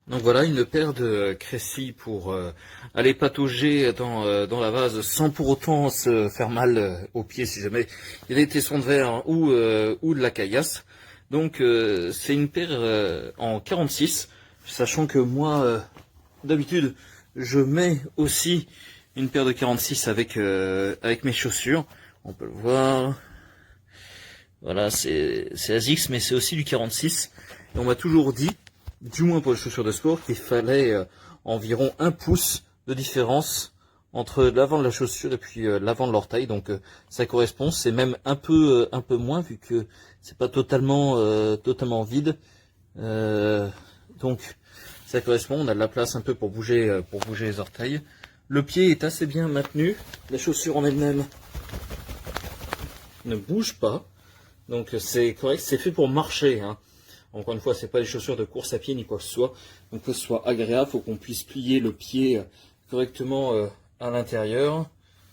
Donc voilà, une paire de Cressy pour aller patauger dans la vase sans pour autant se faire mal aux pieds si jamais il y a des tessons de verre ou de la caillasse. Donc c'est une paire en 46, sachant que moi d'habitude je mets aussi une paire de 46 avec mes chaussures. On peut le voir. Voilà, c'est ASICS, mais c'est aussi du 46. Et on m'a toujours dit, du moins pour les chaussures de sport, qu'il fallait environ 1 pouce de différence entre l'avant de la chaussure et puis l'avant de l'orteil. Donc ça correspond, c'est même un peu moins vu que c'est pas totalement vide. Donc ça correspond, on a de la place un peu pour bouger les orteils. Le pied est assez bien maintenu, la chaussure en elle-même ne bouge pas. Donc c'est correct, c'est fait pour marcher, hein. Encore une fois, c'est pas des chaussures de course à pied ni quoi que ce soit. Donc que ce soit agréable, faut qu'on puisse plier le pied correctement à l'intérieur.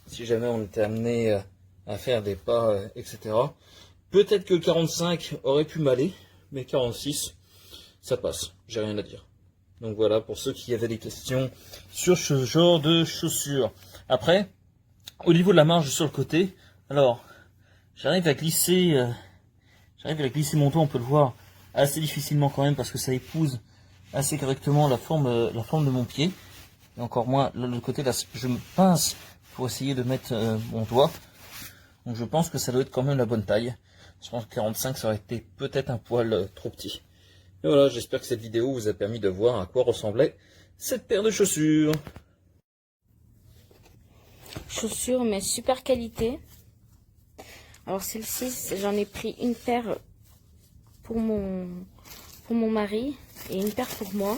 Si jamais on était amené à faire des pas, etc. Peut-être que 45 aurait pu m'aller, mais 46, ça passe. J'ai rien à dire. Donc voilà, pour ceux qui avaient des questions sur ce genre de chaussures. Après, au niveau de la marge sur le côté, alors j'arrive à glisser mon doigt, on peut le voir assez difficilement quand même parce que ça épouse assez correctement la forme de mon pied. Et encore moins de l'autre côté, là je me pince pour essayer de mettre mon doigt. Donc je pense que ça doit être quand même la bonne taille. Je pense que 45 ça aurait été peut-être un poil trop petit. Et voilà, j'espère que cette vidéo vous a permis de voir à quoi ressemblait cette paire de chaussures. Chaussures, mais super qualité. Alors celle-ci, j'en ai pris une paire pour mon mari et une paire pour moi.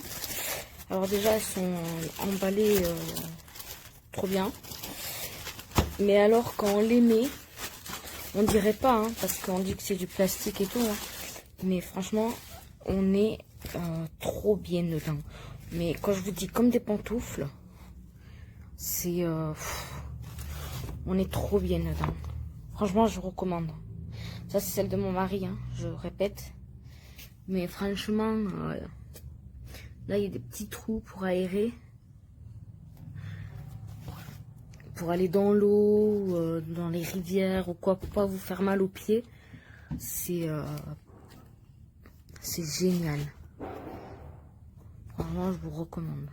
Alors déjà, elles sont emballées trop bien. Mais alors, quand on les met, on dirait pas, hein, parce qu'on dit que c'est du plastique et tout. Hein. Mais franchement, on est trop bien dedans. Mais quand je vous dis comme des pantoufles, c'est... on est trop bien dedans. Franchement, je recommande. Ça, c'est celle de mon mari, hein, je répète. Mais franchement, là, il y a des petits trous pour aérer. Pour aller dans l'eau, dans les rivières ou quoi, pour pas vous faire mal aux pieds. C'est génial. Franchement, je vous recommande.